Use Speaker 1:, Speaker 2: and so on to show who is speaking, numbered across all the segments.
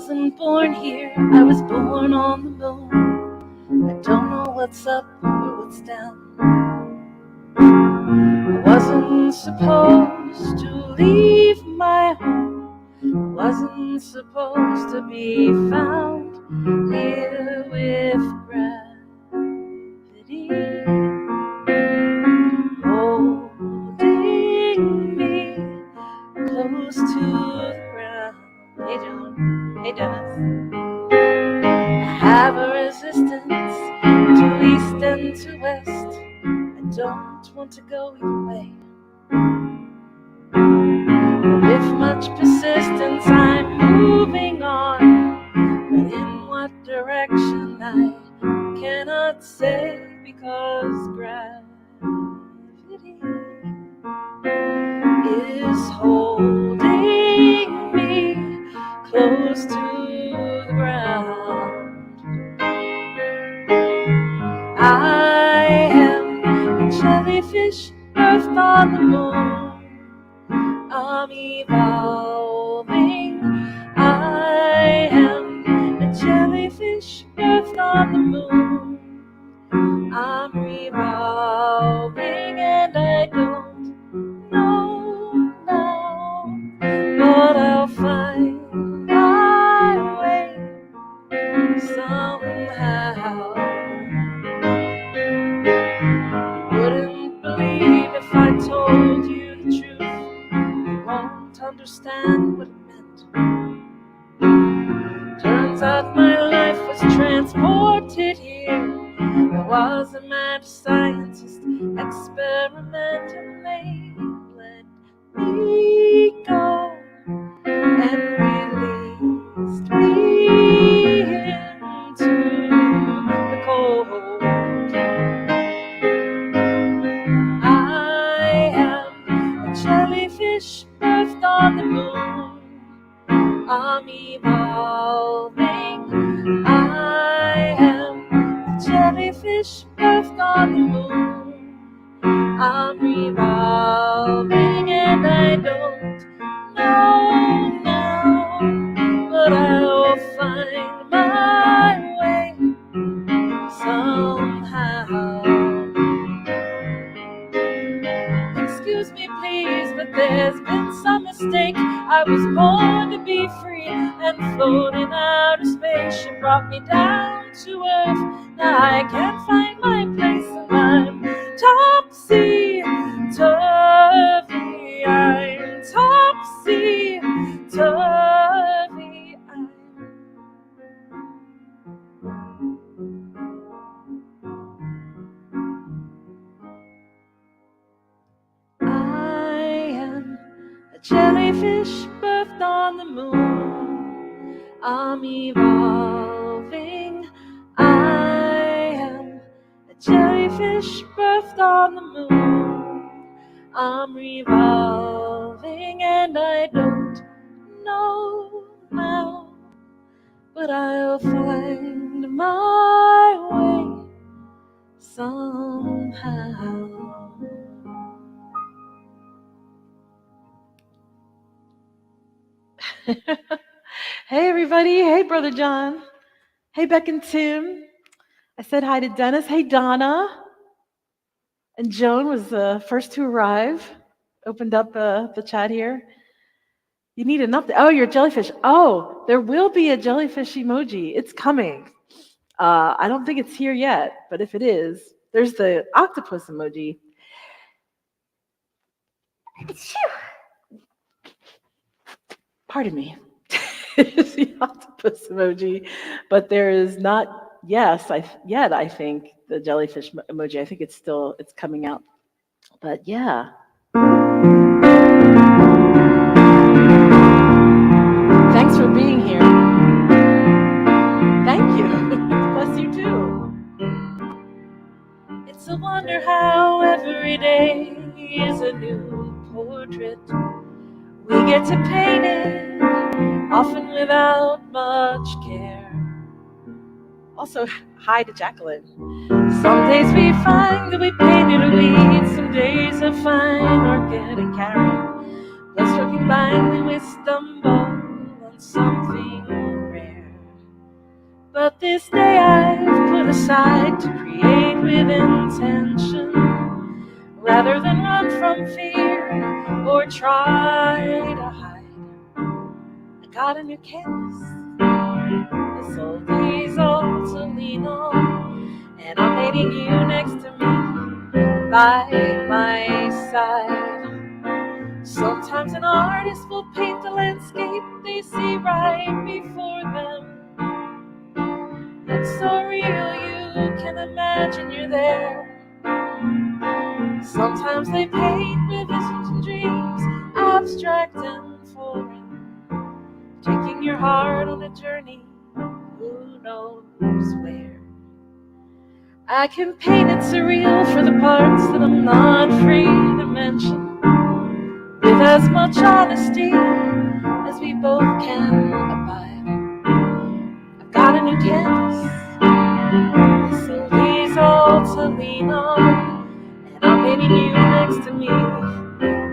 Speaker 1: wasn't born here, I was born on the moon. I don't know what's up or what's down. I wasn't supposed to leave my home. I wasn't supposed to be found here with gravity holding me close to the ground. Hey, John. Hey, Dennis. I have a resistance to east and to west. I don't want to go either way. With much persistence, I'm moving on. But in what direction, I cannot say, because gravity is holding me close to the ground. I am a jellyfish birthed on the moon. I'm evolving. I am a jellyfish birthed on the moon. I'm revolving, and I don't know now, but I'll find my way somehow. You wouldn't believe if I told you the truth. You won't understand what it meant. Turns out my life was transported here. I was a mad scientist experiment, and they let me go and released me into the cold. I am a jellyfish birthed on the moon. I'm evolving. I am a jellyfish birthed on the moon. I'm revolving, and I don't know now, but I'll find my way somehow. Excuse me, please, but there's been some mistake. I was born to be free, and floating out of space, you brought me down to earth. Now I can't find my place, and I'm topsy-turvy. I'm topsy-turvy. I am a jellyfish birthed on the moon. I'm evolving. I am a jellyfish birthed on the moon. I'm revolving, and I don't know now, but I'll find my way somehow. Hey everybody, hey Brother John, hey Beck and Tim. I said hi to Dennis, hey Donna. And Joan was the first to arrive, opened up the chat here. You need an update. Oh, you're a jellyfish. Oh, there will be a jellyfish emoji. It's coming. I don't think it's here yet, but if it is, there's the octopus emoji. Pardon me. It's the octopus emoji, but there is not yet. I think the jellyfish emoji. I think it's coming out. But yeah. Thanks for being here. Thank you. Bless you too. It's a wonder how every day is a new portrait. We get to paint it, often without much care. Also, hi to Jacqueline. Some days we find that we painted a weed. Some days are fine or getting carried. But struggling blindly, we stumble on something great. This day I've put aside to create with intention, rather than run from fear or try to hide. I got a new canvas, this oldie's all to lean on, and I'm painting you next to me by my side. Sometimes an artist will paint the landscape they see right before them. It's so real you can imagine you're there. Sometimes they paint with visions and dreams, abstract and foreign, taking your heart on a journey, who knows where. I can paint it surreal for the parts that I'm not free to mention, with as much honesty as we both can abide. I've got a new canvas, so these all to lean on, and I'm painting you next to me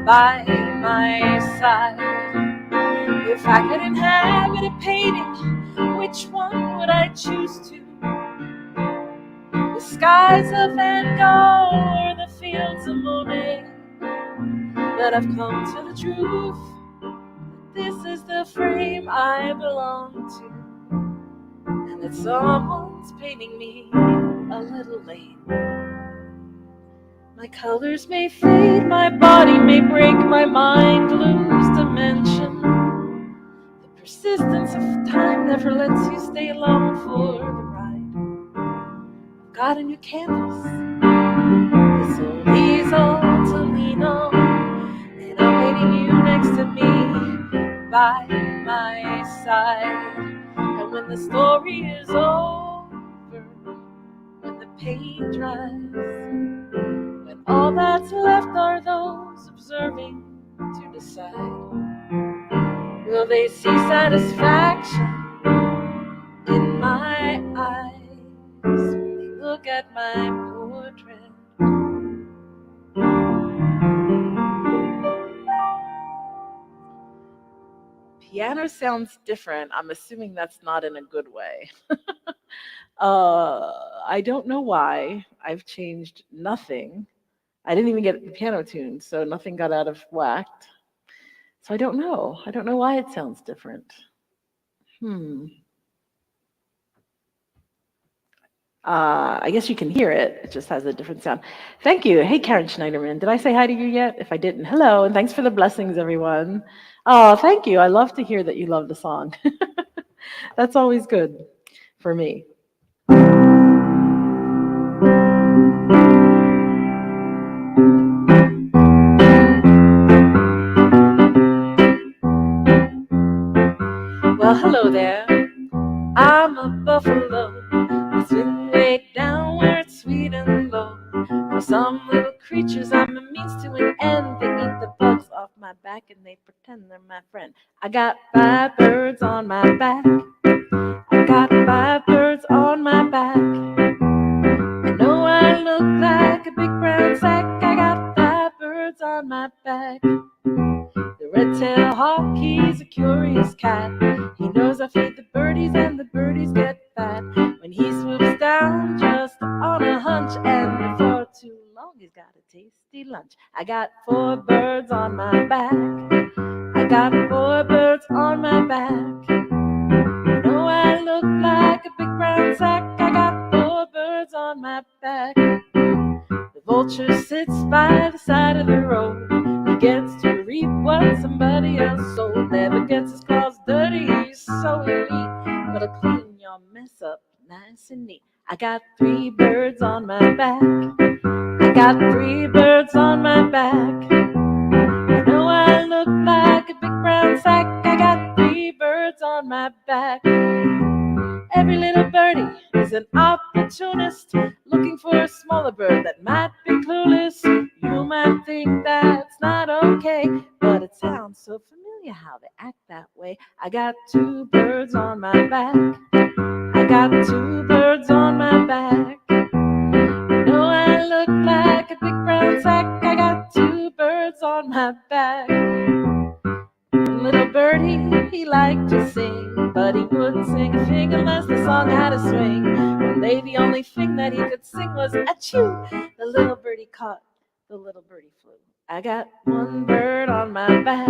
Speaker 1: by my side. If I could inhabit a painting, which one would I choose to? The skies of Van Gogh or the fields of Monet? But I've come to the truth, this is the frame I belong to, and that someone's painting me a little late. My colors may fade, my body may break, my mind lose dimension. The persistence of time never lets you stay alone for the ride. I've got a new canvas, this old easel to lean on, and I'm painting you next to me by my side. And when the story is over, when the paint dries, when all that's left are those observing to decide, will they see satisfaction in my eyes when they look at my portrait? Piano sounds different. I'm assuming that's not in a good way. I don't know why. I've changed nothing. I didn't even get the piano tuned, so nothing got out of whack. So I don't know. I don't know why it sounds different. I guess you can hear it. It just has a different sound. Thank you. Hey, Karen Schneiderman. Did I say hi to you yet? If I didn't, hello, and thanks for the blessings, everyone. Oh, thank you. I love to hear that you love the song. That's always good for me. Well, hello there. I'm a buffalo that's been way down where it's sweet and low. For some little creatures, I'm a means to an end. They eat the bugs off my back and they pretend they're my friend. I got 5 birds on my back. I got 5 birds on my back. I know I look like a big brown sack. I got 5 birds on my back. The red-tailed hawk, he's a curious cat. He knows I feed the birdies and the birdies get fat. When he swoops down just on a hunch, and before too long he's got a tasty lunch. I got 4 birds on my back. I got 4 birds on my back. I know I look like a big brown sack. I got 4 birds on my back. The vulture sits by the side of the road. He gets to reap what somebody else sold. Never gets his claws dirty, he's so elite. But I'll clean your mess up nice and neat. I got 3 birds on my back. I got 3 birds on my back. I know I look like a big brown sack. I got 3 birds on my back. Every little birdie is an opportunist, looking for a smaller bird that might be clueless. You might think that's not okay, but it sounds so familiar how they act that way. I got 2 birds on my back. I got 2 birds on my back. You know I look like a big brown sack. I got 2 birds on my back. little birdie, he liked to sing, but he wouldn't sing a thing unless the song had a swing. One day the only thing that he could sing was achoo. The little birdie caught, the little birdie flew. I got one bird on my back.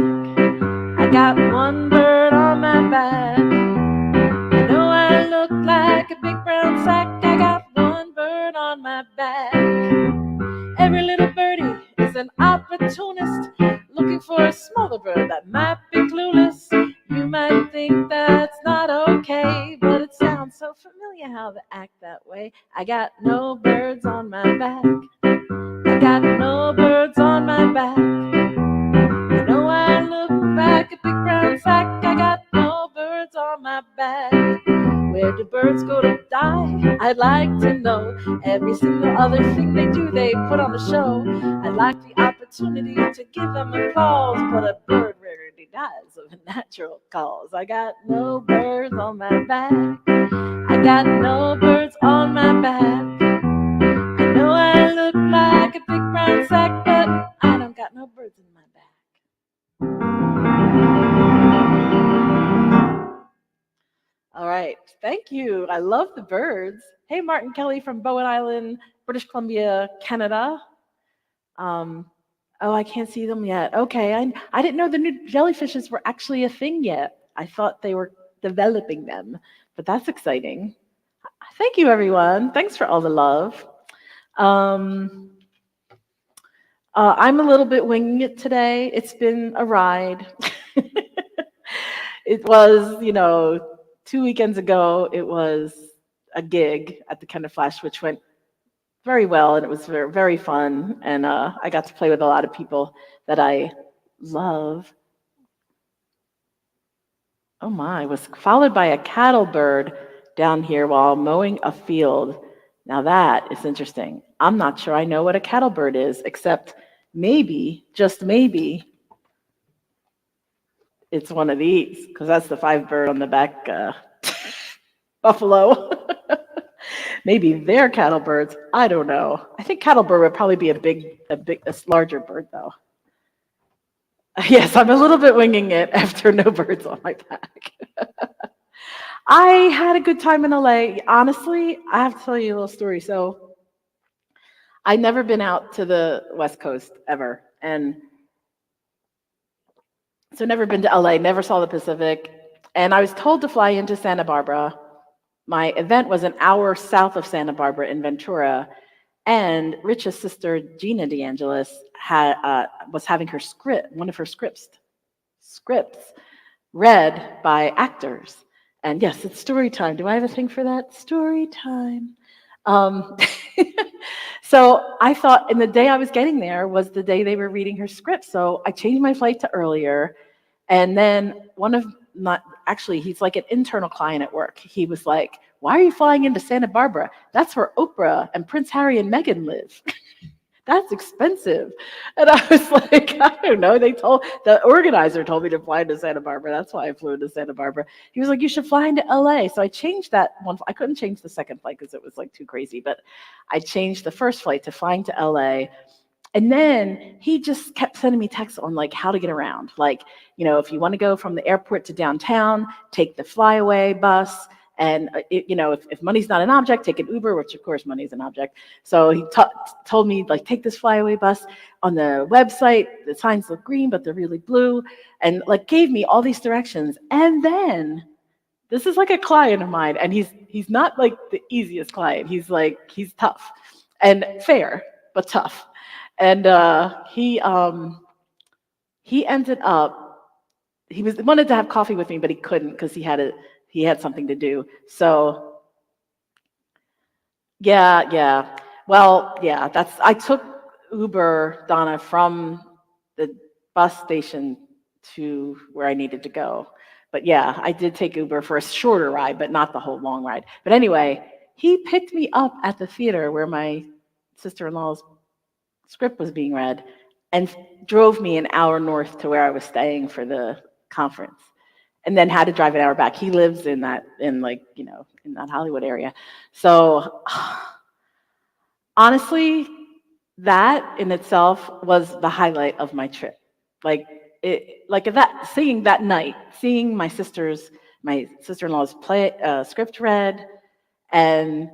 Speaker 1: I got one bird on my back. I know I look like a big brown sack. I got one bird on my back. Every little birdie is an opportunist, looking for a smaller bird that might be clueless. You might think that's not okay, but it sounds so familiar how they act that way. I got no birds on my back. I got no birds on my back. I know I look like a big brown sack. I got no birds on my back. Where do birds go to die? I'd like to know. Every single other thing they do, they put on a show. I'd like the opportunity to give them applause, but a bird rarely dies of natural cause. I got no birds on my back. I got no birds on my back. I know I look like a big brown sack, but I don't got no birds in my back. All right, thank you. I love the birds. Hey, Martin Kelly from Bowen Island, British Columbia, Canada. Um, oh, I can't see them yet. Okay, I didn't know the new jellyfishes were actually a thing yet. I thought they were developing them, but that's exciting. Thank you, everyone. Thanks for all the love. Um, I'm a little bit winging it today. It's been a ride. It was, 2 weekends ago, it was a gig at the Kenner Flash, which went very well, and it was very, very fun. And I got to play with a lot of people that I love. Oh my, was followed by a cattle bird down here while mowing a field. Now that is interesting. I'm not sure I know what a cattle bird is, except maybe, just maybe, it's one of these, because that's the 5 bird on the back buffalo. Maybe they're cattle birds. I don't know. I think cattle bird would probably be a larger bird, though. Yes, I'm a little bit winging it after no birds on my back. I had a good time in LA. Honestly, I have to tell you a little story. So I'd never been out to the West Coast ever. And so never been to LA, never saw the Pacific. And I was told to fly into Santa Barbara. My event was an hour south of Santa Barbara in Ventura. And Rich's sister, Gina DeAngelis, was having one of her scripts read by actors. And yes, it's story time. Do I have a thing for that? Story time. So I thought, and the day I was getting there was the day they were reading her script. So I changed my flight to earlier. And then he's like an internal client at work. He was like, "Why are you flying into Santa Barbara? That's where Oprah and Prince Harry and Meghan live." That's expensive. And I was like, I don't know. The organizer told me to fly into Santa Barbara. That's why I flew into Santa Barbara. He was like, you should fly into LA. So I changed that one. I couldn't change the second flight because it was like too crazy, but I changed the first flight to flying to LA. And then he just kept sending me texts on like how to get around. Like, if you want to go from the airport to downtown, take the flyaway bus. And, if money's not an object, take an Uber, which of course money is an object. So he told me, like, take this flyaway bus on the website. The signs look green, but they're really blue. And like gave me all these directions. And then this is like a client of mine. And he's not like the easiest client. He's tough and fair, but tough. And he ended up, wanted to have coffee with me, but he couldn't because he had something to do. So yeah. Well, yeah, I took Uber, Donna, from the bus station to where I needed to go. But yeah, I did take Uber for a shorter ride, but not the whole long ride. But anyway, he picked me up at the theater where my sister-in-law's script was being read and drove me an hour north to where I was staying for the conference, and then had to drive an hour back. He lives in that Hollywood area. So honestly, that in itself was the highlight of my trip. Like, like that, seeing that night, seeing my sister-in-law's script read, and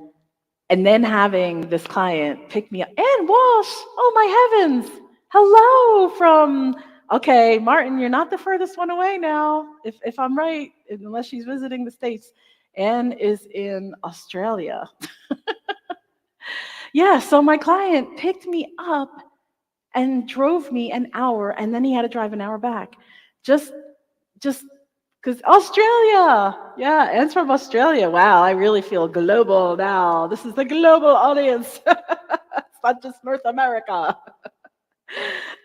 Speaker 1: then having this client pick me up, Ann Walsh, oh my heavens, hello from, okay, Martin, you're not the furthest one away now, if I'm right, unless she's visiting the States. Ann is in Australia. Yeah, so my client picked me up and drove me an hour, and then he had to drive an hour back. Just because Australia, yeah, Ann's from Australia. Wow, I really feel global now. This is the global audience. It's not just North America.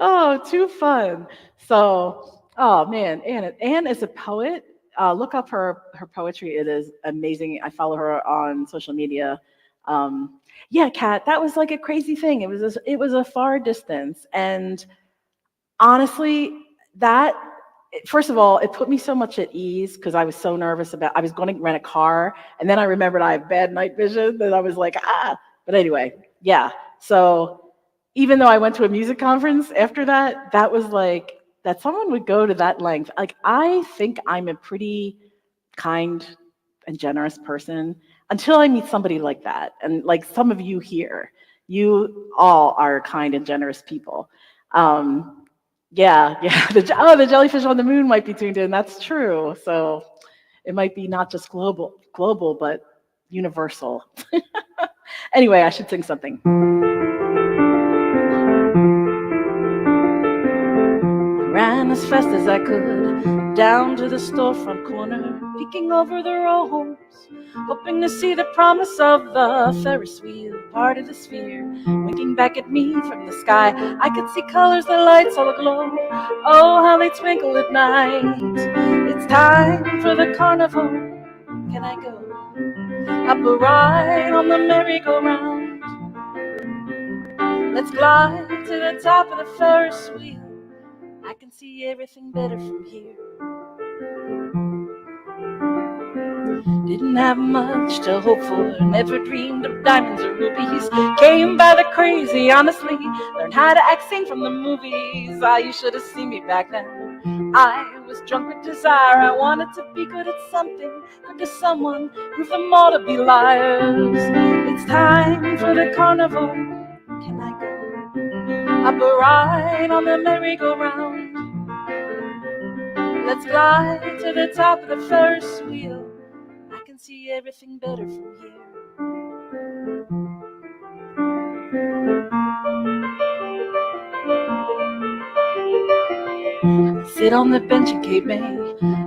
Speaker 1: Oh, too fun. So, oh man, Anne is a poet. Look up her poetry. It is amazing. I follow her on social media. Yeah, Kat, that was like a crazy thing. It was a far distance, and honestly, that first of all, it put me so much at ease because I was so nervous about. I was going to rent a car, and then I remembered I have bad night vision, and I was like, ah. But anyway, yeah. So even though I went to a music conference after that, that was like that someone would go to that length. Like I think I'm a pretty kind and generous person until I meet somebody like that, and like some of you here, you all are kind and generous people. Yeah, yeah. The jellyfish on the moon might be tuned in. That's true. So it might be not just global, but universal. Anyway, I should sing something. I ran as fast as I could down to the storefront corner, peeking over the row homes, hoping to see the promise of the Ferris wheel, part of the sphere, winking back at me from the sky. I could see colors, the lights all aglow. Oh, how they twinkle at night. It's time for the carnival. Can I go up a ride on the merry-go-round? Let's glide to the top of the Ferris wheel. I can see everything better from here. Didn't have much to hope for, never dreamed of diamonds or rubies. Came by the crazy, honestly. Learned how to act sing from the movies. Ah, you should have seen me back then. I was drunk with desire. I wanted to be good at something, good to someone, prove them all to be liars. It's time for the carnival. Can I go up a ride on the merry-go-round? Let's glide to the top of the Ferris wheel. I can see everything better from here. Sit on the bench in Cape May,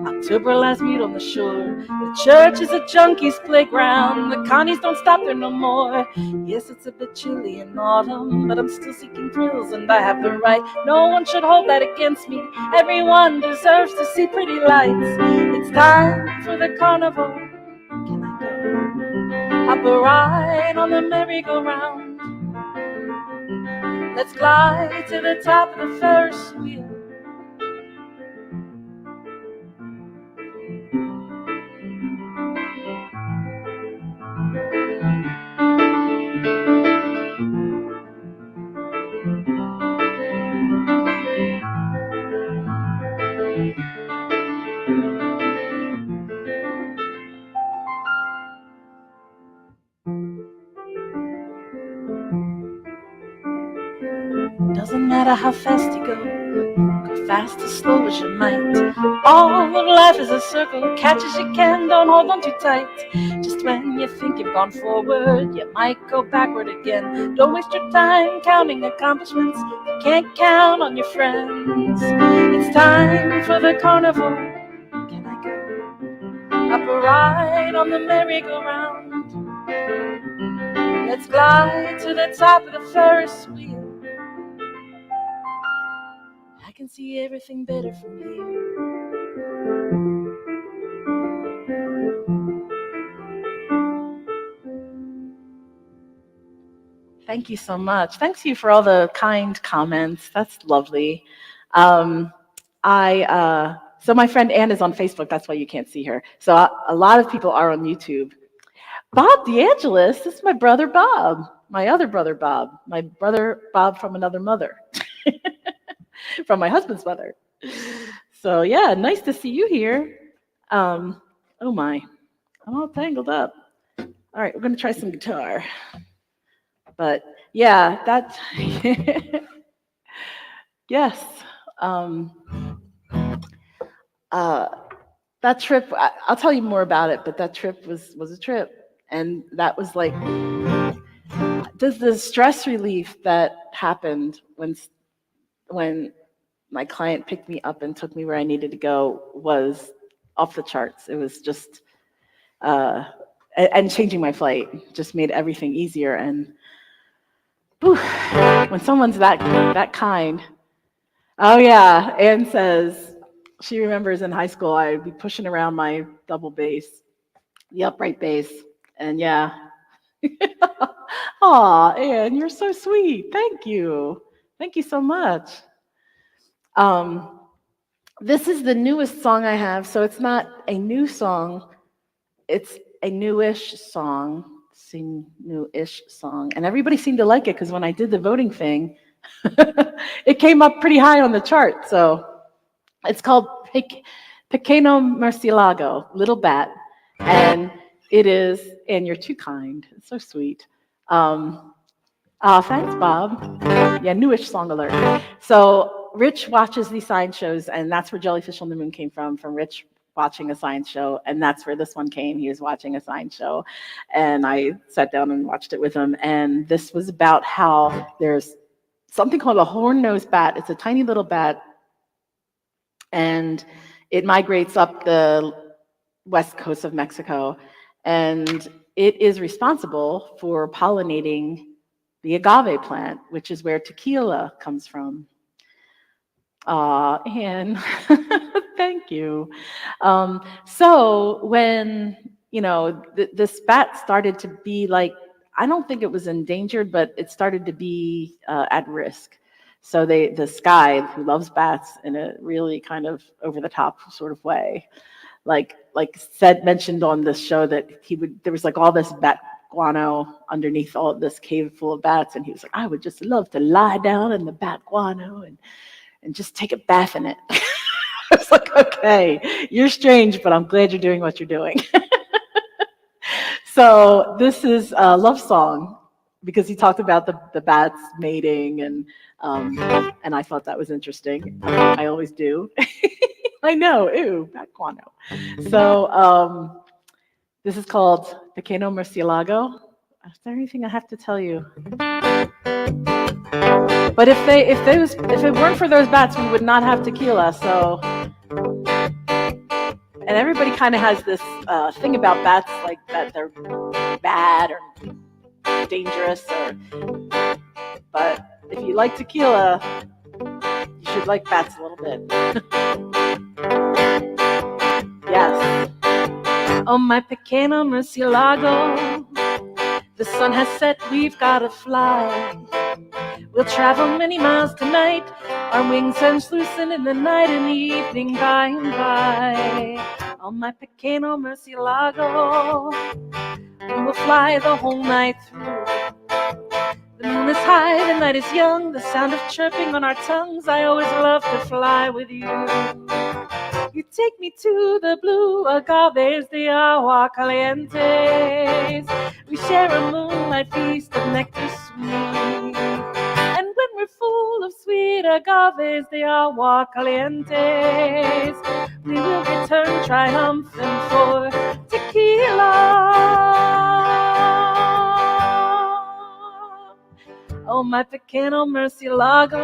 Speaker 1: October last meet on the shore. The church is a junkie's playground, the connies don't stop there no more. Yes, it's a bit chilly in autumn, but I'm still seeking thrills and I have the right. No one should hold that against me, everyone deserves to see pretty lights. It's time for the carnival. Can I go up a ride on the merry-go-round? Let's glide to the top of the Ferris wheel. Doesn't matter how fast you go fast or slow as you might. All of life is a circle, catch as you can, don't hold on too tight. Just when you think you've gone forward, you might go backward again. Don't waste your time counting accomplishments, you can't count on your friends. It's time for the carnival. Can I go up a ride on the merry-go-round? Let's glide to the top of the Ferris wheel. I can see everything better from here. Thank you so much. Thanks you for all the kind comments. That's lovely. So my friend Ann is on Facebook. That's why you can't see her. So a lot of people are on YouTube. Bob DeAngelis, this is my brother Bob, my other brother Bob, my brother Bob from another mother, from my husband's mother. So yeah, nice to see you here. Oh my, I'm all tangled up. All right, we're gonna try some guitar. But yeah, that yes. Um, uh, that trip, I'll tell you more about it. But that trip was a trip, and that was like the stress relief that happened when my client picked me up and took me where I needed to go was off the charts. It was just uh, and changing my flight just made everything easier. And whew, when someone's that kind, oh yeah, Anne says she remembers in high school I'd be pushing around my double bass, the upright bass, and yeah. Aw, Anne, you're so sweet. Thank you. Thank you so much. Um, this is the newest song I have, so it's not a new song. It's a newish song, newish song, and everybody seemed to like it because when I did the voting thing, it came up pretty high on the chart. So it's called Pequeño Murcielago, Little Bat, and it is. And you're too kind. It's so sweet. Thanks, Bob. Yeah, newish song alert. So Rich watches these science shows, and that's where Jellyfish on the Moon came from Rich watching a science show, and that's where this one came. He was watching a science show, and I sat down and watched it with him. And this was about how there's something called a horn-nosed bat. It's a tiny little bat, and it migrates up the west coast of Mexico, and it is responsible for pollinating the agave plant, which is where tequila comes from. And thank you. So when, this bat started to be like, I don't think it was endangered, but it started to be at risk. So this guy who loves bats in a really kind of over the top sort of way, mentioned on this show that there was like all this bat guano underneath all of this cave full of bats, and he was like, I would just love to lie down in the bat guano and just take a bath in it. I was like, okay, you're strange, but I'm glad you're doing what you're doing. So this is a love song because he talked about the bats mating, and I thought that was interesting. I always do. I know, ew, bat guano. So this is called Pequeño Murcielago. Is there anything I have to tell you? But if it weren't for those bats, we would not have tequila. So, and everybody kind of has this thing about bats, like that they're bad or dangerous, but if you like tequila, you should like bats a little bit. Yes. Oh, my pequeño murcielago, the sun has set, we've gotta fly. We'll travel many miles tonight, our wings translucent in the night and the evening by and by. Oh, my pequeño murcielago, we will fly the whole night through. The moon is high, the night is young, the sound of chirping on our tongues. I always love to fly with you. You take me to the blue agaves, the agua calientes. We share a moonlight feast of nectar sweet. And when we're full of sweet agaves, the agua calientes, we will return triumphant for tequila. Oh, my pequeño murcielago,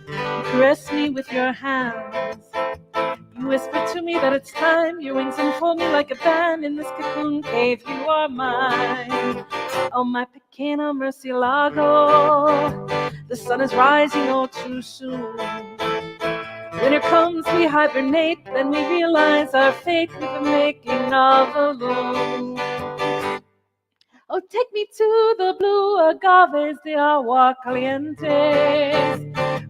Speaker 1: you caress me with your hands. You whisper to me that it's time. Your wings enfold me like a band. In this cocoon cave, you are mine. Oh, my pequeño murcielago, the sun is rising oh too soon. Winter comes, we hibernate, then we realize our fate with the making of a loom. Oh, take me to the blue agaves, the agua calientes.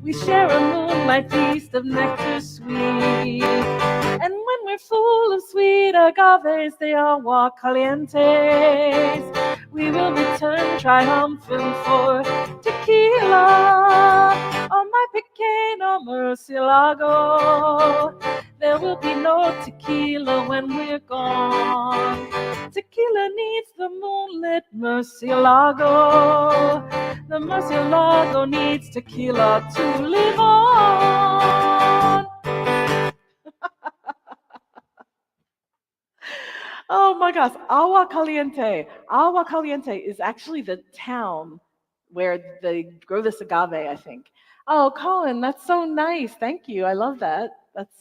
Speaker 1: We share a moonlight feast of nectar sweet. And when we're full of sweet agaves, the agua calientes, we will return triumphant for tequila. Oh, my pequeño Murcielago. There will be no tequila when we're gone. Tequila needs the moonlit Murcielago. The Murcielago needs tequila to live on. Oh my gosh, Agua Caliente. Agua Caliente is actually the town where they grow this agave, I think. Oh, Colin, that's so nice. Thank you. I love that.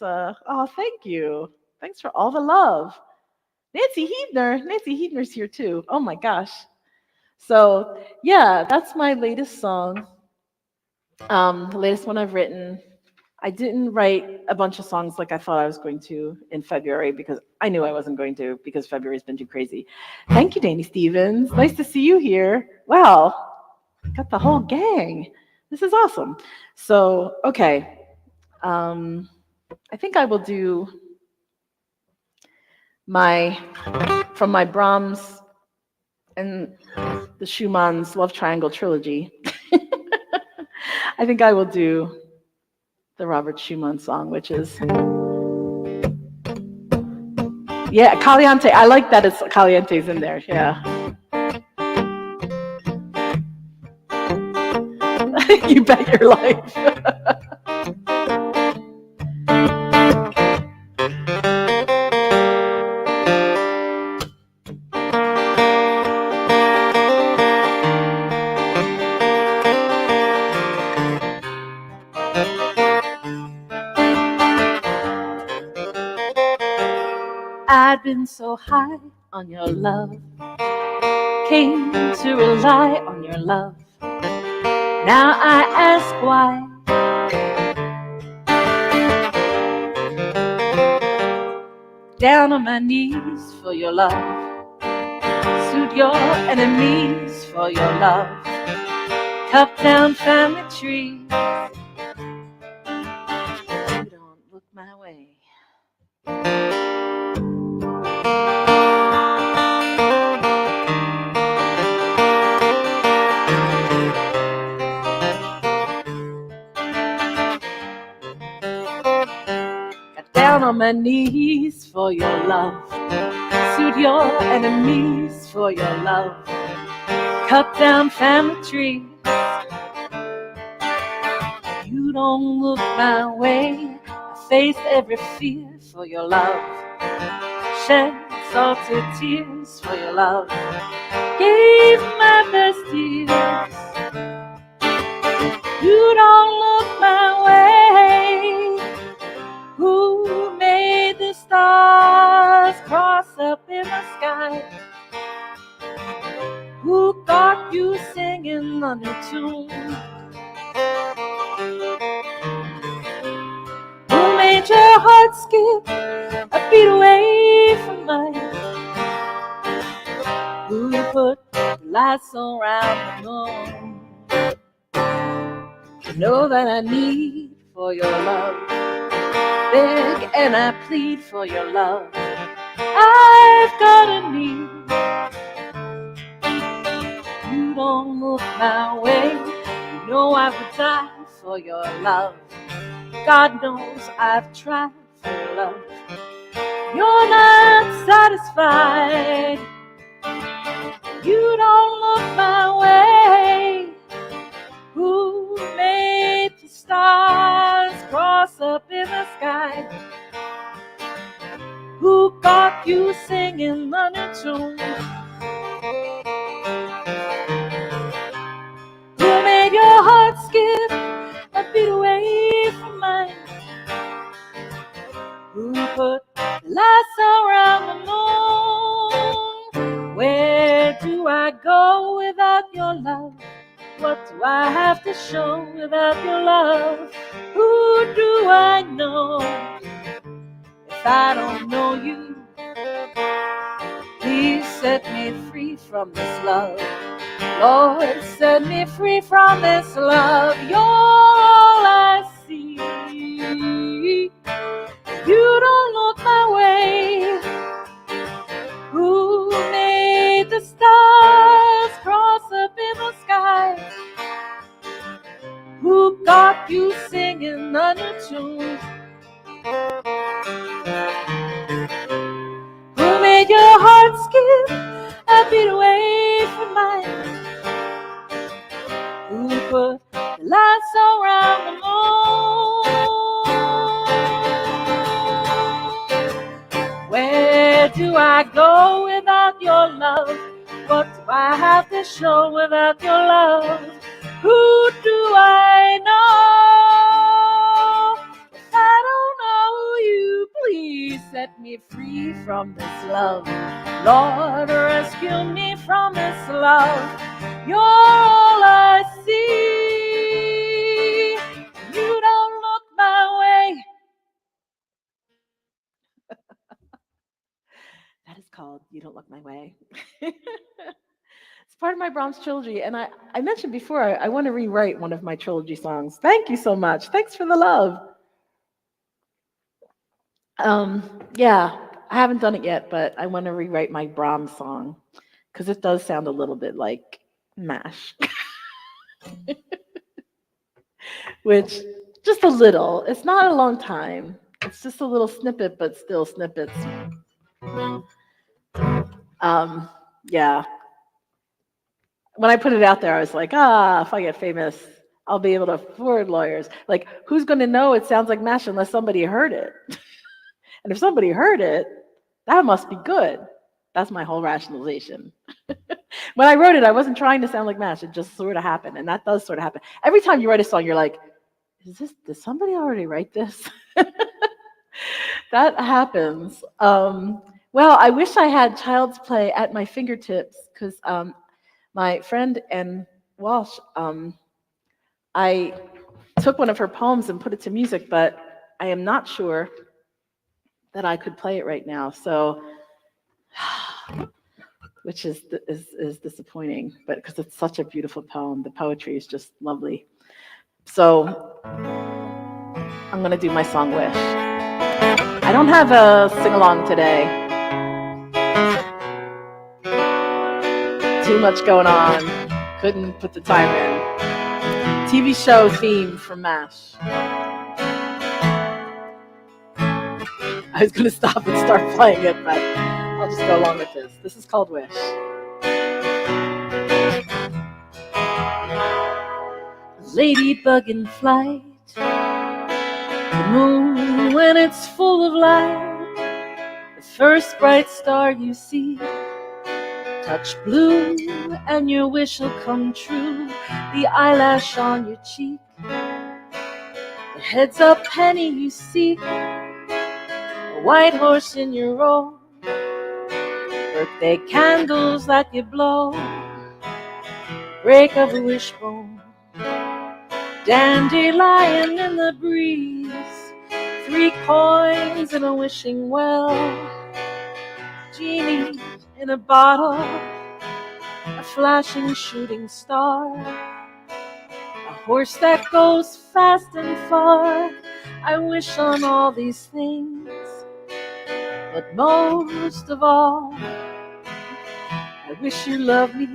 Speaker 1: Oh, thank you. Thanks for all the love. Nancy Heidner. Nancy Heidner's here too. Oh my gosh. So, yeah, that's my latest song. The latest one I've written. I didn't write a bunch of songs like I thought I was going to in February because I knew I wasn't going to because February's been too crazy. Thank you, Danny Stevens. Nice to see you here. Wow, got the whole gang. This is awesome. So, okay. I think I will do from my Brahms and the Schumann's Love Triangle trilogy. I think I will do the Robert Schumann song, which is Caliente. I like that it's Caliente's in there. Yeah. You bet your life. I'd been so high on your love, came to rely on your love. Now I ask why. Down on my knees for your love, suit your enemies for your love. Cut down family trees, you don't look my way. Down on my knees for your love, suit your enemies for your love. Cut down family trees, you don't look my way. I faced every fear for your love, shed salty tears for your love, gave my best years. You don't look my way. Who made the stars cross up in the sky? Who got you singing on your tune? Who made your heart skip a beat away from mine? Who put lights around the moon? You know that I need for your love, beg and I plead for your love. I've got a need. You don't look my way. You know I would die for your love. God knows I've tried for your love. You're not satisfied. You don't look my way. Who made the stars cross up in the sky? Who got you singing under tune? Who made your heart skip a beat away from mine? Who put lights around the moon? Where do I go without your love? What do I have to show without your love? Who do I know if I don't know you? Please set me free from this love. Lord, set me free from this love. You're all I see. You don't look my way. Who made the stars cross up in the sky? Who got you singing singing a new tune. Who made your heart skip a beat away from mine? Who put the lights around the moon? Where do I go without your love? What do I have to show without your love? Who do I know? If I don't know you, please set me free from this love. Lord, rescue me from this love. You're all I see. You don't look my way. That is called You Don't Look My Way. It's part of my Brahms trilogy. And I mentioned before, I want to rewrite one of my trilogy songs. Thank you so much. Thanks for the love. Yeah, I haven't done it yet, but I want to rewrite my Brahms song because it does sound a little bit like MASH. Which, just a little. It's not a long time. It's just a little snippet, but still snippets. Yeah. When I put it out there, I was like, if I get famous, I'll be able to afford lawyers. Like, who's going to know it sounds like MASH unless somebody heard it? And if somebody heard it, that must be good. That's my whole rationalization. When I wrote it, I wasn't trying to sound like MASH. It just sort of happened. And that does sort of happen. Every time you write a song, you're like, did somebody already write this? That happens. Well, I wish I had Child's Play at my fingertips because my friend Ann Walsh, I took one of her poems and put it to music, but I am not sure that I could play it right now. So, which is disappointing, but because it's such a beautiful poem, the poetry is just lovely. So I'm gonna do my song Wish. I don't have a sing-along today. Too much going on. Couldn't put the time in. TV show theme from MASH. I was gonna stop and start playing it, but I'll just go along with this. This is called Wish. Ladybug in flight, the moon when it's full of light, the first bright star you see, touch blue and your wish will come true, the eyelash on your cheek, the heads up penny you seek, a white horse in your row, birthday candles that you blow, break of a wishbone, dandelion in the breeze, 3 coins in a wishing well, genie in a bottle, a flashing shooting star, a horse that goes fast and far. I wish on all these things, but most of all, I wish you loved me.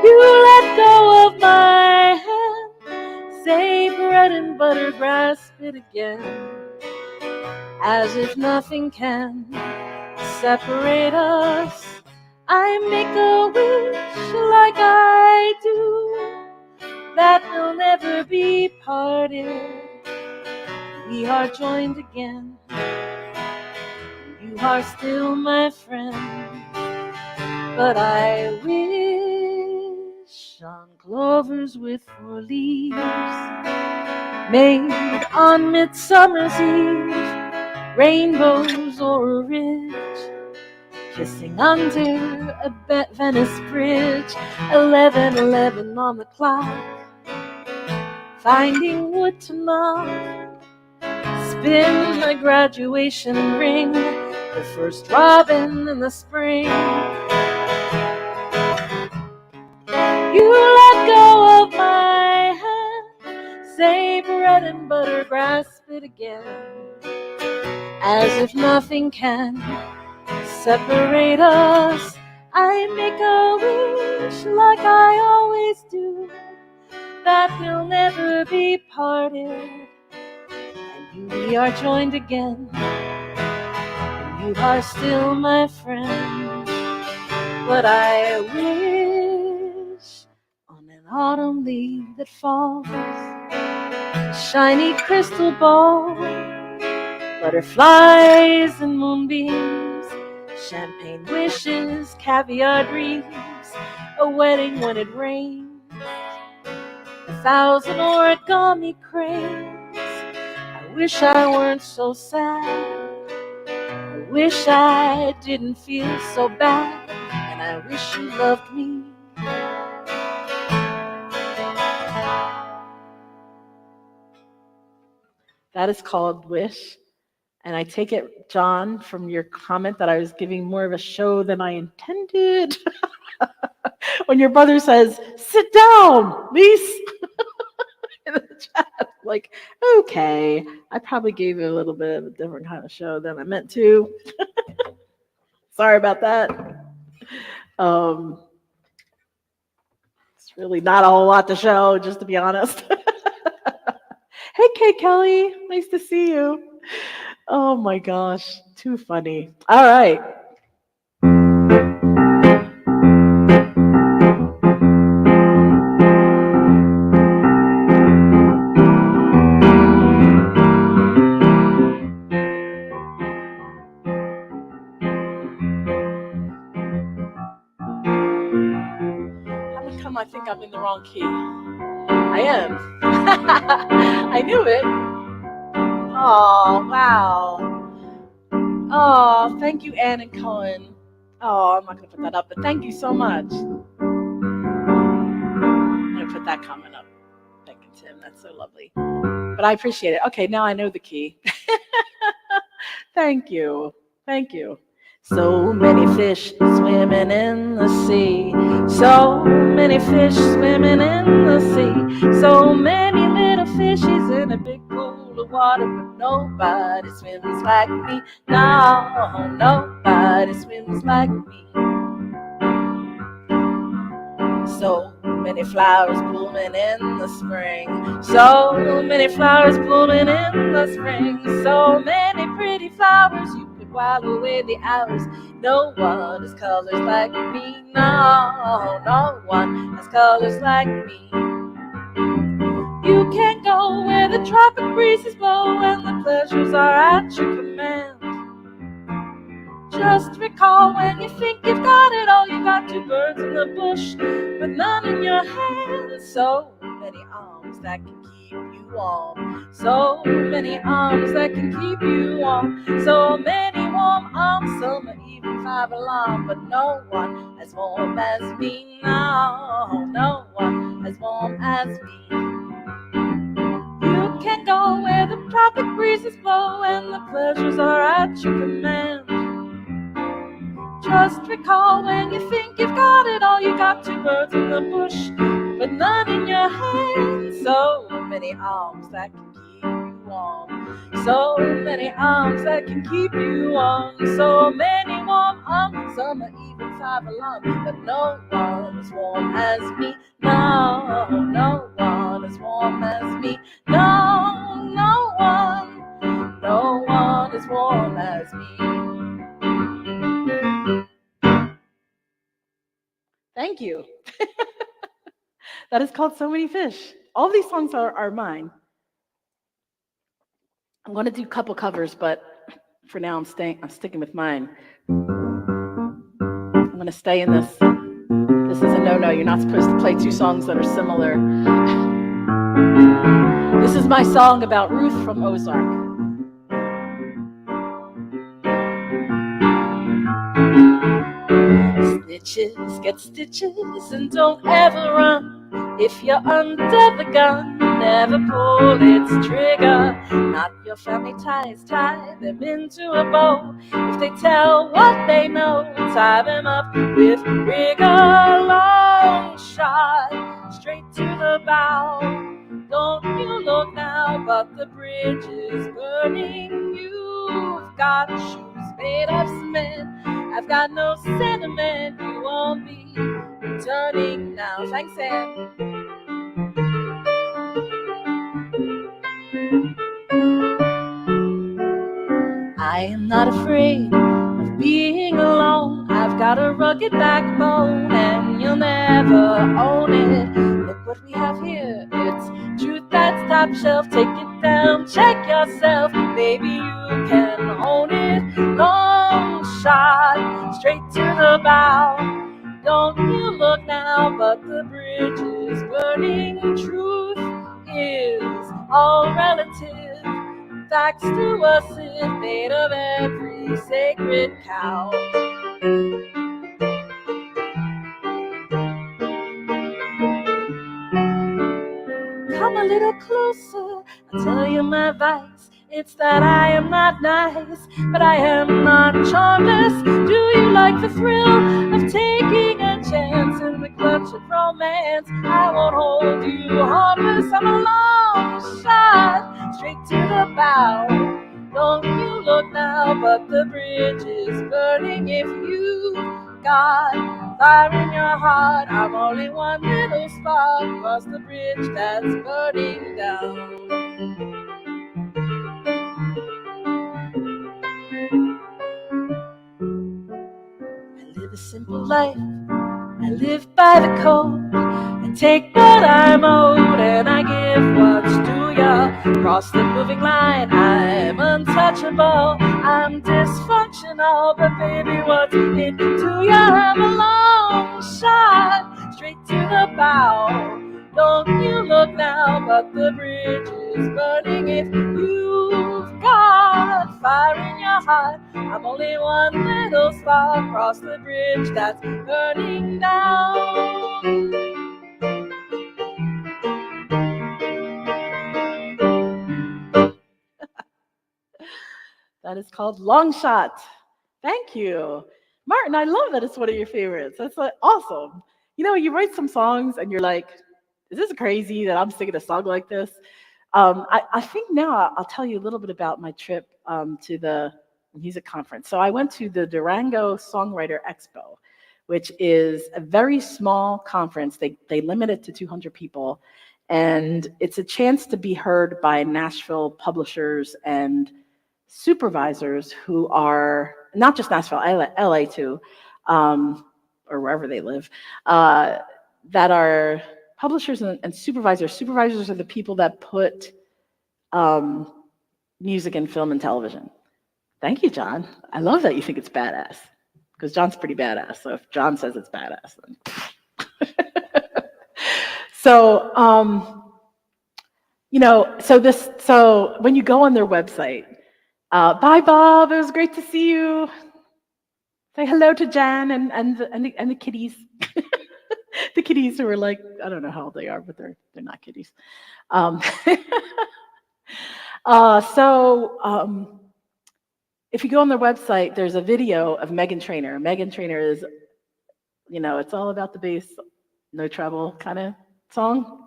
Speaker 1: You let go of my hand, say bread and butter, grasp it again, as if nothing can separate us. I make a wish like I do, that we'll never be parted. We are joined again, you are still my friend, but I wish on clovers with 4 leaves, made on Midsummer's Eve, rainbows o'er a ridge, kissing under a Venice bridge, 11:11 on the clock, finding wood to knock, spin my graduation ring, the first robin in the spring. You let go of my hand, say bread and butter, grasp it again, as if nothing can separate us. I make a wish like I always do, that we'll never be parted, and we are joined again, and you are still my friend. But I wish on an autumn leaf that falls, a shiny crystal ball, butterflies and moonbeams, champagne wishes, caviar dreams, a wedding when it rains, 1,000 origami cranes. I wish I weren't so sad, I wish I didn't feel so bad, and I wish you loved me. That is called Wish. And I take it, John, from your comment that I was giving more of a show than I intended. When your brother says, "Sit down, Lise," in the chat, like, okay, I probably gave you a little bit of a different kind of show than I meant to. Sorry about that. It's really not a whole lot to show, just to be honest. Hey, Kate Kelly, nice to see you. Oh my gosh, too funny. All right. I think I'm in the wrong key. I am. I knew it. Oh, wow. Oh, thank you, Ann and Cohen. Oh, I'm not going to put that up, but thank you so much. I'm going to put that comment up. Thank you, Tim. That's so lovely. But I appreciate it. Okay, now I know the key. Thank you. Thank you. So many fish swimming in the sea. So many fish swimming in the sea. So many little fishes in a big pool of water. But nobody swims like me. No, nobody swims like me. So many flowers blooming in the spring. So many flowers blooming in the spring. So many pretty flowers you could while away the hours. No one has colors like me. No, no one has colors like me. You can go where the tropic breezes blow and the pleasures are at your command. Just recall when you think you've got it all, you got 2 birds in the bush, but none in your hand. So many arms that can keep you warm. So many arms that can keep you warm. So many warm arms, some are even 5 alarm. But no one as warm as me. No, no one as warm as me. You can go where the tropic breezes blow and the pleasures are at your command. Just recall when you think you've got it all, you got 2 birds in the bush, but none in your hand. So many arms that can keep you warm. So many arms that can keep you warm. So many warm arms, some are even 5 alarm. But no one as warm as me. No, no one as warm as me. No, no one as warm as me. Thank you. That is called So Many Fish. All these songs are mine. I'm going to do a couple covers, but for now I'm sticking with mine. I'm going to stay in this. This is a no-no. You're not supposed to play 2 songs that are similar. This is my song about Ruth from Ozark. Snitches get stitches and don't ever run. If you're under the gun, never pull its trigger. Not your family ties, tie them into a bow. If they tell what they know, tie them up with rigor. Long shot, straight to the bow. Don't you look now, but the bridge is burning. You've got shoes made of cement. I've got no sentiment. You turning now. Thanks, Sam. I am not afraid of being alone. I've got a rugged backbone and you'll never own it. Look what we have here, it's truth that's top shelf. Take it down, check yourself, baby, you can own it. Long shot, straight to the bow. Don't you look now, but the bridge is burning. Truth is all relative. Facts to us is made of every sacred cow. Come a little closer, I'll tell you my vice. It's that I am not nice, but I am not charmless. Do you like the thrill of taking a chance in the clutch of romance? I won't hold you harmless. I'm a long shot, straight to the bow. Don't you look now, but the bridge is burning. If you've got fire in your heart, I'm only one little spark across the bridge that's burning down. I live a simple life, I live by the code. I take what I'm owed and I give what's due ya. Cross the moving line, I'm untouchable. I'm dysfunctional, but baby, what's it to ya? I'm a long shot, straight to the bow. Don't you look now, but the bridge is burning. If you've got fire in your heart, I'm only one little spark across the bridge that's burning down. That is called Long Shot. Thank you. Martin, I love that it's one of your favorites. That's like awesome. You know, you write some songs and you're like, is this crazy that I'm singing a song like this? I think now I'll tell you a little bit about my trip to the music conference. So I went to the Durango Songwriter Expo, which is a very small conference. They limit it to 200 people. And it's a chance to be heard by Nashville publishers and supervisors who are not just Nashville, LA too, or wherever they live, that are publishers and supervisors. Supervisors are the people that put music in film and television. Thank you, John. I love that you think it's badass, because John's pretty badass. So if John says it's badass, then. So, you know, so when you go on their website, bye, Bob. It was great to see you. Say hello to Jan and the kitties. The kitties who are like, I don't know how old they are, but they're not kitties. If you go on their website, there's a video of Meghan Trainor. Meghan Trainor is, you know, it's all about the bass, no treble kind of song.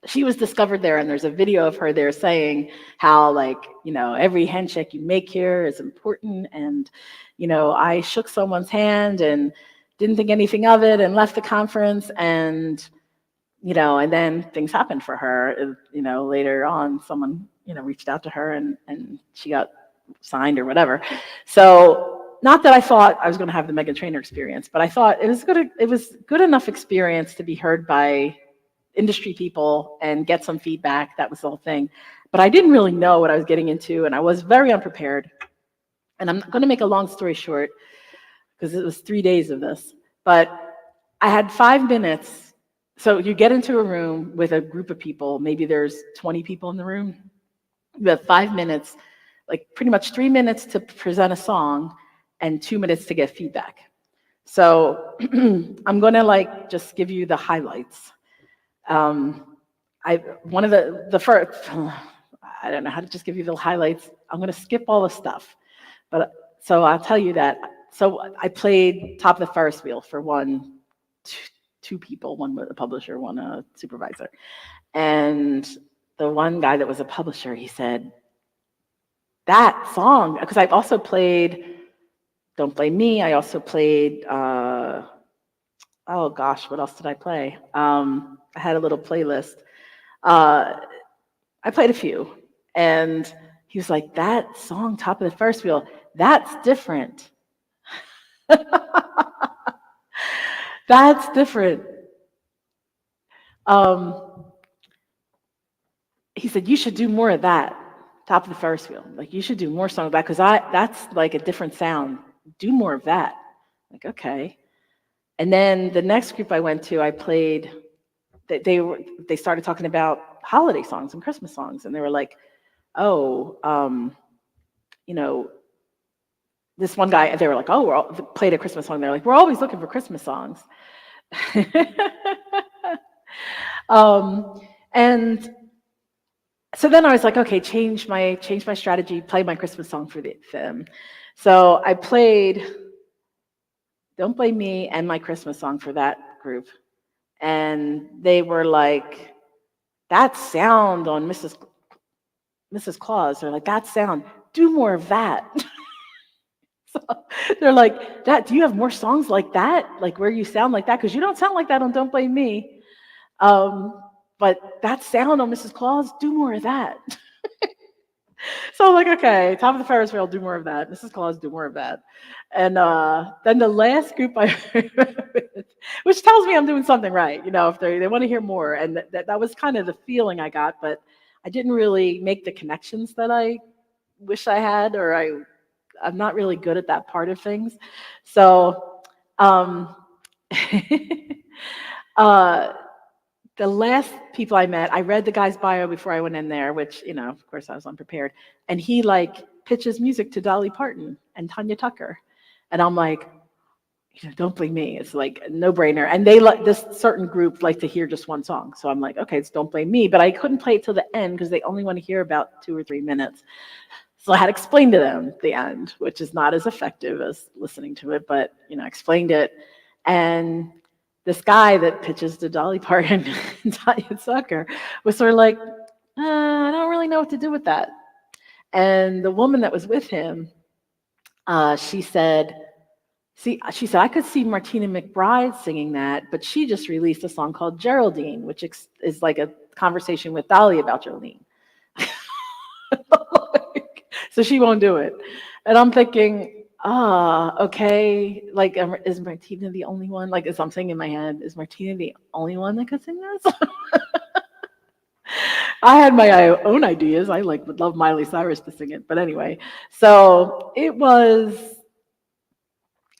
Speaker 1: She was discovered there, and there's a video of her there saying how, like, you know, every handshake you make here is important. And, you know, I shook someone's hand and didn't think anything of it and left the conference. And, you know, and then things happened for her. You know, later on, someone, you know, reached out to her and she got signed or whatever. So not that I thought I was going to have the Meghan Trainor experience, but I thought it was good enough experience to be heard by industry people and get some feedback. That was the whole thing. But I didn't really know what I was getting into, and I was very unprepared. And I'm going to make a long story short, because it was 3 days of this. But I had 5 minutes. So you get into a room with a group of people. Maybe there's 20 people in the room. You have 5 minutes, like pretty much 3 minutes to present a song and 2 minutes to get feedback. So I'm going to like just give you the highlights. One of the first, I don't know how to just give you the highlights. I'm going to skip all the stuff, but so I'll tell you that. So I played top of the Ferris wheel for two people, one was a publisher, one a supervisor. And the one guy that was a publisher, he said, that song, because I've also played Don't Blame Me. I also played oh gosh, what else did I play? I had a little playlist. Uh, I played a few, and he was like, "That song, Top of the First Wheel, that's different. That's different." Um, he said, "You should do more of that, Top of the First Wheel. Like you should do more songs of that because I that's like a different sound. Do more of that." Like okay. And then the next group I went to, I played. They started talking about holiday songs and Christmas songs, and they were like, "Oh, you know, this one guy." They were like, "Oh, played a Christmas song." They're like, "We're always looking for Christmas songs." um, and so then I was like, okay, change my strategy, play my Christmas song for them. So I played "Don't Blame Me" and my Christmas song for that group, and they were like, "That sound on Mrs. Claus." They're like, "That sound, do more of that." So they're like, "That, do you have more songs like that? Like where you sound like that? Because you don't sound like that on "Don't Blame Me." Um, but that sound on Mrs. Claus, do more of that. So I'm like, okay, Top of the Ferris wheel, do more of that. Mrs. Claus, do more of that. And then the last group I heard with, which tells me I'm doing something right, if they want to hear more. And that was kind of the feeling I got, but I didn't really make the connections that I wish I had, or I'm not really good at that part of things. So um, uh, the last people I met, I read the guy's bio before I went in there, which, of course I was unprepared. And he like pitches music to Dolly Parton and Tanya Tucker. And I'm like, don't blame me. It's like a no brainer. And they like this certain group like to hear just one song. So I'm like, okay, it's "Don't Blame Me." But I couldn't play it till the end because they only want to hear about 2 or 3 minutes. So I had to explain to them the end, which is not as effective as listening to it, but explained it. And this guy that pitches to Dolly Parton and Tanya Tucker was sort of like, I don't really know what to do with that. And the woman that was with him, she said, I could see Martina McBride singing that, but she just released a song called "Geraldine," which is like a conversation with Dolly about Jolene. So she won't do it. And I'm thinking, okay, like, is Martina the only one? Like, as I'm saying in my head, is Martina the only one that could sing this? I had my own ideas. I would love Miley Cyrus to sing it, but anyway. So it was.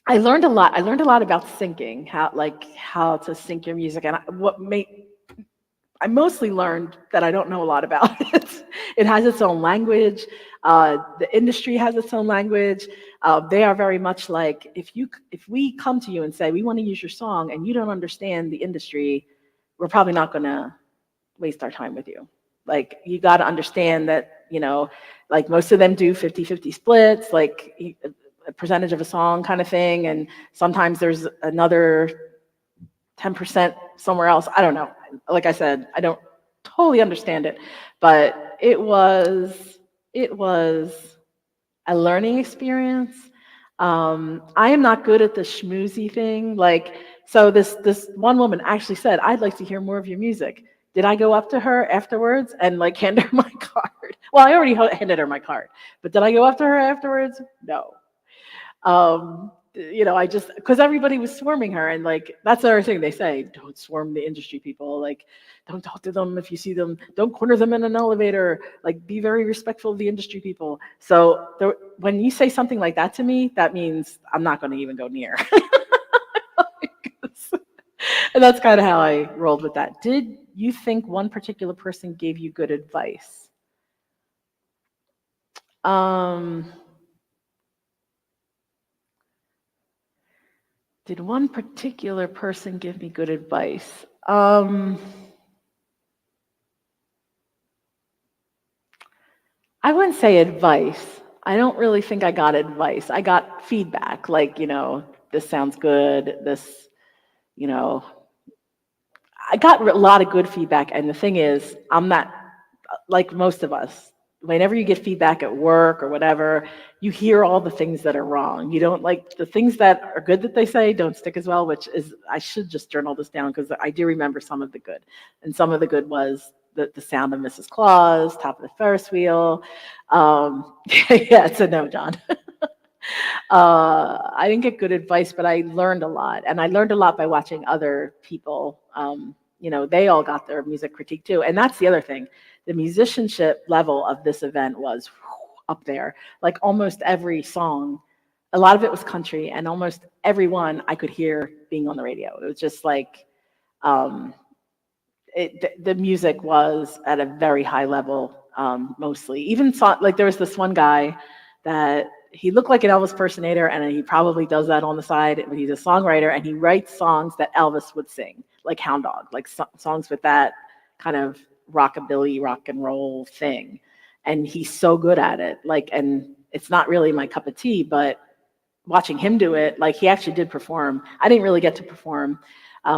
Speaker 1: I learned a lot. I learned a lot about syncing, how to sync your music, and I mostly learned that I don't know a lot about it. It has its own language. The industry has its own language. They are very much like, if we come to you and say we want to use your song and you don't understand the industry, we're probably not going to waste our time with you. Like you got to understand that like most of them do 50-50 splits, like a percentage of a song kind of thing, and sometimes there's another 10% somewhere else. I don't know. Like I said, I don't totally understand it, but it was a learning experience. I am not good at the schmoozy thing. So this one woman actually said, "I'd like to hear more of your music." Did I go up to her afterwards and hand her my card? Well, I already handed her my card, but did I go up to her afterwards? No. I just, because everybody was swarming her, and that's the other thing they say: don't swarm the industry people. Like, don't talk to them if you see them. Don't corner them in an elevator. Like, be very respectful of the industry people. So when you say something like that to me, that means I'm not going to even go near. And that's kind of how I rolled with that. Did you think one particular person gave you good advice? Did one particular person give me good advice? I wouldn't say advice. I don't really think I got advice. I got feedback, this sounds good, I got a lot of good feedback. And the thing is, I'm not, like most of us, whenever you get feedback at work or whatever, you hear all the things that are wrong. You don't like the things that are good that they say don't stick as well, which is, I should just journal this down because I do remember some of the good. And some of the good was the sound of Mrs. Claus, top of the Ferris wheel. Yeah, it's a no, John. I didn't get good advice, but I learned a lot. And I learned a lot by watching other people. They all got their music critique too. And that's the other thing. The musicianship level of this event was up there. Like almost every song, a lot of it was country, and almost every one I could hear being on the radio. It was just like, um, the music was at a very high level, mostly. Even like there was this one guy that he looked like an Elvis impersonator, and he probably does that on the side. But he's a songwriter, and he writes songs that Elvis would sing, like Hound Dog, like songs with that kind of rockabilly, rock and roll thing. And he's so good at it. Like, and it's not really my cup of tea, but watching him do it, like he actually did perform. I didn't really get to perform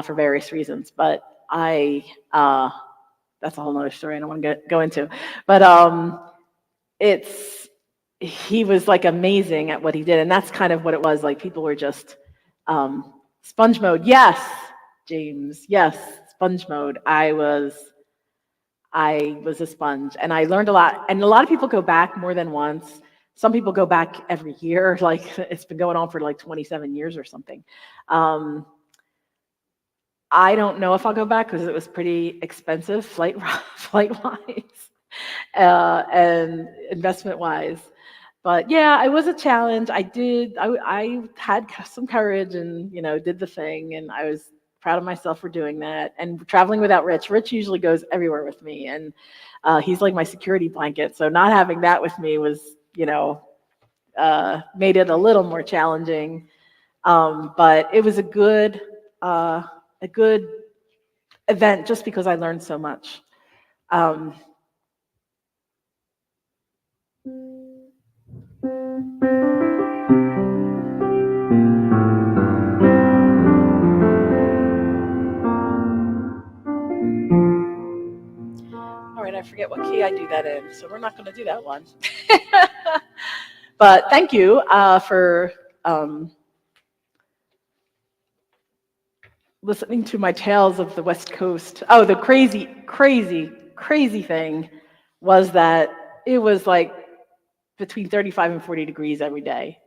Speaker 1: for various reasons, but that's a whole nother story I don't want to go into. But he was like amazing at what he did, and that's kind of what it was. Like people were just sponge mode. Yes, James. Yes, sponge mode. I was a sponge, and I learned a lot. And a lot of people go back more than once. Some people go back every year. Like it's been going on for like 27 years or something. I don't know if I'll go back because it was pretty expensive flight wise and investment wise. But yeah, it was a challenge. I had some courage and did the thing, and I was proud of myself for doing that. And traveling without Rich. Rich usually goes everywhere with me, and he's like my security blanket. So not having that with me was made it a little more challenging. But it was a good event just because I learned so much. Um, all right, I forget what key I do that in, so we're not going to do that one. But thank you for listening to my tales of the West Coast. Oh, the crazy, crazy, crazy thing was that it was like between 35 and 40 degrees every day.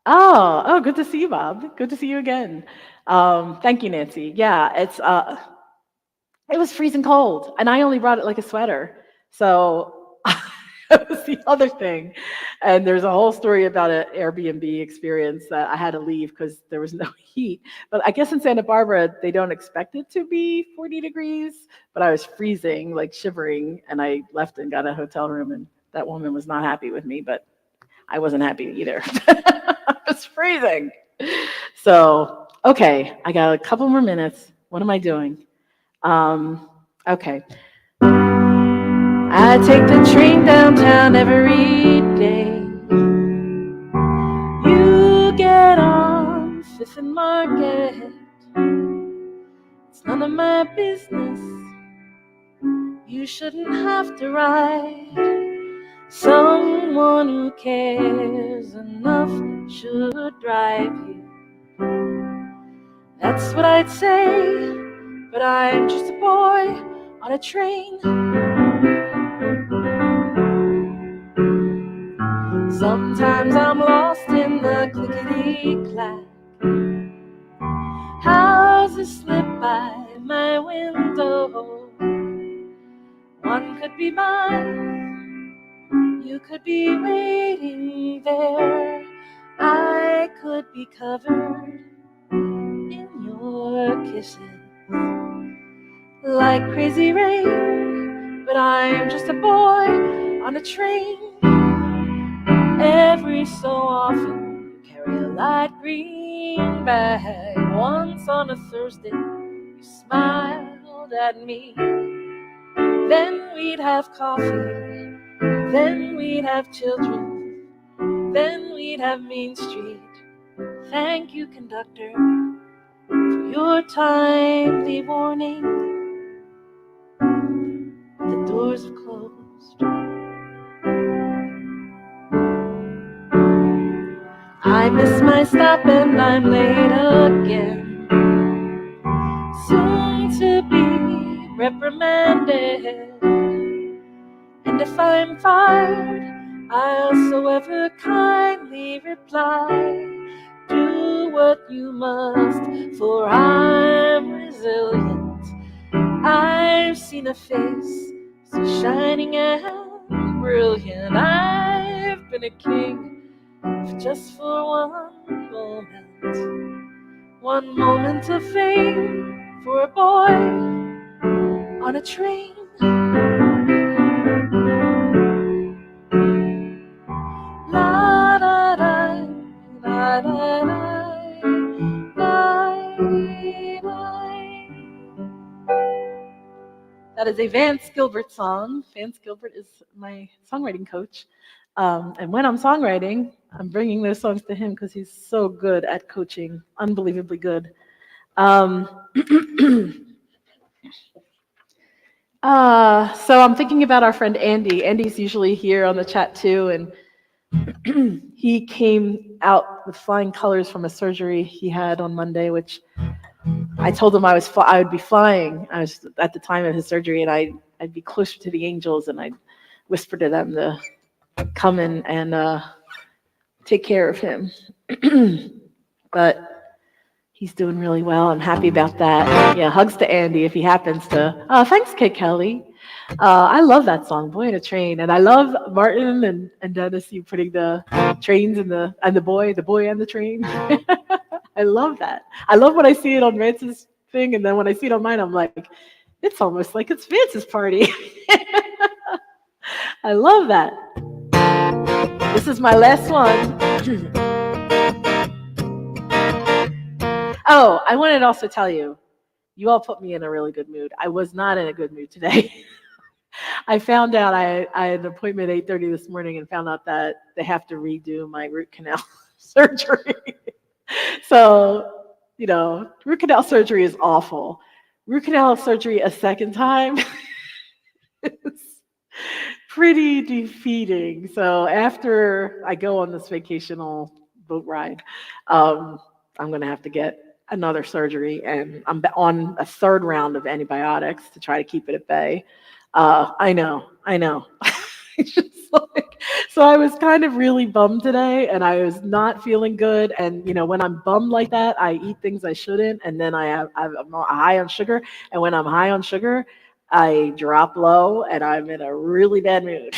Speaker 1: Oh, good to see you, Bob. Good to see you again. Thank you, Nancy. Yeah, it was freezing cold, and I only brought it like a sweater. So that was the other thing. And there's a whole story about an Airbnb experience that I had to leave because there was no heat. But I guess in Santa Barbara, they don't expect it to be 40 degrees. But I was freezing, like shivering, and I left and got a hotel room, and that woman was not happy with me, but I wasn't happy either. I was freezing. So, okay, I got a couple more minutes. What am I doing? Okay. I take the train downtown every day. You get on Fifth and Market. It's none of my business. You shouldn't have to ride. Someone who cares enough should drive you. That's what I'd say, but I'm just a boy on a train. Sometimes I'm lost in the clickety-clack. Houses slip by my window. One could be mine. You could be waiting there. I could be covered in your kisses like crazy rain. But I'm just a boy on a train. Every so often you carry a light green bag. Once on a Thursday you smiled at me. Then we'd have coffee. Then we'd have children. Then we'd have Main Street. Thank you, conductor, for your timely warning. The doors have closed. I miss my stop and I'm late again, soon to be reprimanded. And if I'm fired, I'll so ever kindly reply, do what you must, for I'm resilient. I've seen a face so shining and brilliant. I've been a king just for one moment of fame for a boy on a train. La da da, la da da, That is a Vance Gilbert song. Vance Gilbert is my songwriting coach. And when I'm songwriting, I'm bringing those songs to him because he's so good at coaching, unbelievably good. So I'm thinking about our friend Andy. Andy's usually here on the chat too, and he came out with flying colors from a surgery he had on Monday, which I told him I would be flying. I was at the time of his surgery, and I'd be closer to the angels, and I'd whisper to them to come in and take care of him. But he's doing really well. I'm happy about that. Yeah, hugs to Andy if he happens to. Thanks, Kate Kelly. I love that song, Boy in a Train. And I love Martin and Dennis, you putting the trains and the boy and the train. I love that. I love when I see it on Vance's thing, and then when I see it on mine, I'm like, it's almost like it's Vance's party. I love that. This is my last one. Oh, I wanted to also tell you, you all put me in a really good mood. I was not in a good mood today. I found out I had an appointment at 8:30 this morning and found out that they have to redo my root canal surgery. So, root canal surgery is awful. Root canal surgery a second time is pretty defeating. So after I go on this vacational boat ride, I'm going to have to get another surgery, and I'm on a third round of antibiotics to try to keep it at bay. I know. So I was kind of really bummed today, and I was not feeling good. And when I'm bummed like that, I eat things I shouldn't, and then I'm high on sugar. And when I'm high on sugar, I drop low, and I'm in a really bad mood.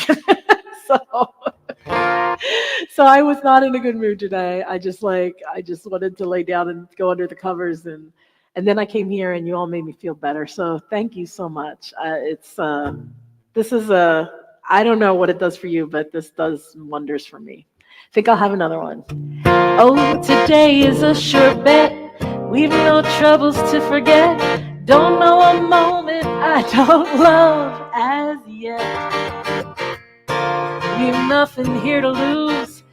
Speaker 1: So I was not in a good mood today. I just wanted to lay down and go under the covers, and then I came here, and you all made me feel better. So thank you so much. I don't know what it does for you, but this does wonders for me. I think I'll have another one. Oh, today is a sure bet. We've no troubles to forget. Don't know a moment I don't love as yet. We've nothing here to lose.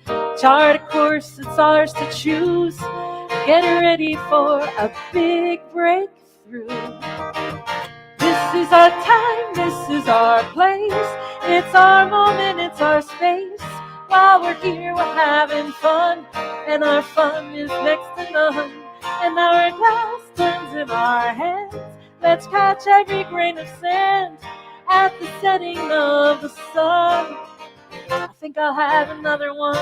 Speaker 1: Chart a course, it's ours to choose. Get ready for a big breakthrough. This is our time, this is our place. It's our moment, it's our space. While we're here, we're having fun, and our fun is next to none. And our glass turns in our hands. Let's catch every grain of sand at the setting of the sun. I think I'll have another one.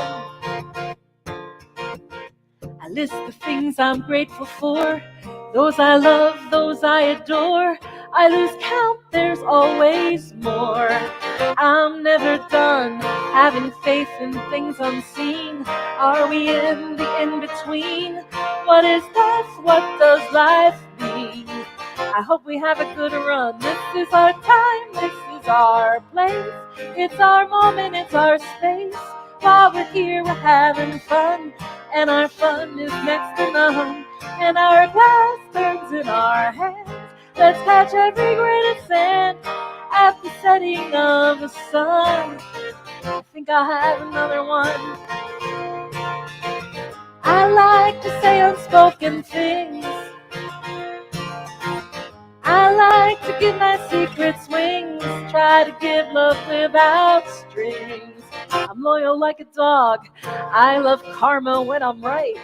Speaker 1: I list the things I'm grateful for, those I love, those I adore. I lose count, there's always more. I'm never done having faith in things unseen. Are we in the in-between? What is death? What does life mean? I hope we have a good run. This is our time, this is our place. It's our moment, it's our space. While we're here, we're having fun, and our fun is next to none. And our glass turns in our hands. Let's catch every grain of sand at the setting of the sun. I think I'll have another one. I like to say unspoken things. I like to give my secrets wings. try to give love without strings. I'm loyal like a dog. I love karma when I'm right.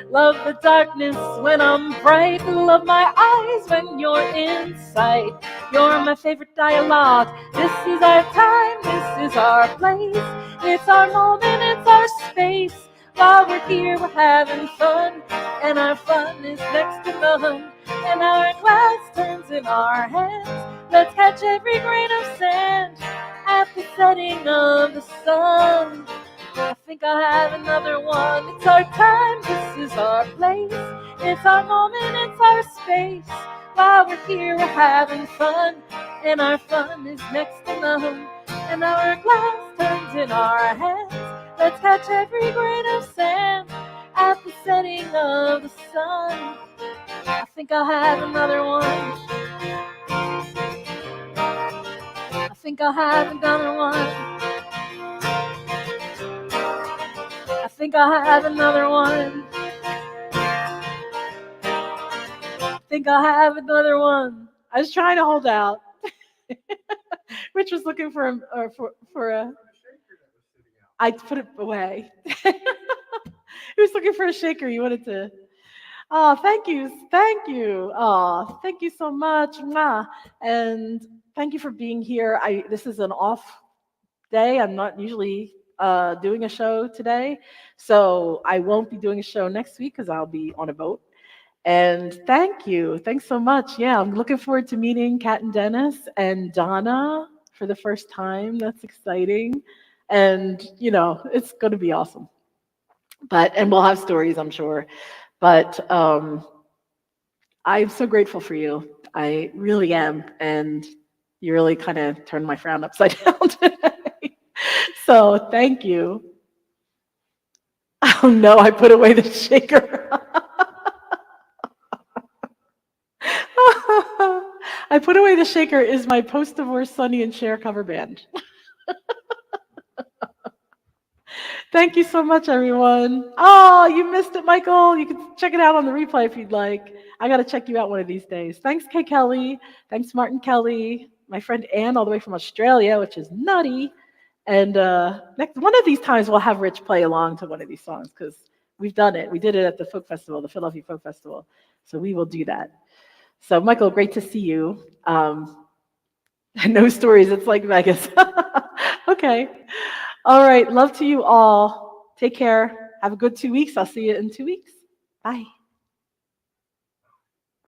Speaker 1: Love the darkness when I'm bright. Love my eyes when you're in sight. You're my favorite dialogue. This is our time, this is our place. It's our moment, it's our space. While we're here, we're having fun. And our fun is next to none. And our glass turns in our hands. Let's catch every grain of sand at the setting of the sun. I think I'll have another one. It's our time, this is our place. It's our moment, it's our space. While we're here, we're having fun. And our fun is next to none. And our glass turns in our hands. Let's catch every grain of sand at the setting of the sun. I think I'll have another one. I think I'll have another one. I think I'll have another one. I think I'll have another one. I was trying to hold out. Rich was looking for a. I put it away. He was looking for a shaker. You wanted to. Oh, thank you, thank you. Oh, thank you so much. Mwah. And thank you for being here. This is an off day. I'm not usually doing a show today, so I won't be doing a show next week because I'll be on a boat. And thank you. Thanks so much. Yeah, I'm looking forward to meeting Kat and Dennis and Donna for the first time. That's exciting. And, it's going to be awesome. And we'll have stories, I'm sure. But I'm so grateful for you. I really am. And you really kind of turned my frown upside down today. So thank you. Oh no, I put away the shaker. I put away the shaker is my post-divorce Sonny and Cher cover band. Thank you so much, everyone. Oh, you missed it, Michael. You can check it out on the replay if you'd like. I got to check you out one of these days. Thanks, Kay Kelly. Thanks, Martin Kelly. My friend Ann, all the way from Australia, which is nutty. And next one of these times, we'll have Rich play along to one of these songs because we've done it. We did it at the folk festival, the Philadelphia Folk Festival. So we will do that. So, Michael, great to see you. No stories. It's like Vegas. Okay. All right. Love to you all. Take care. Have a good 2 weeks. I'll see you in 2 weeks. Bye.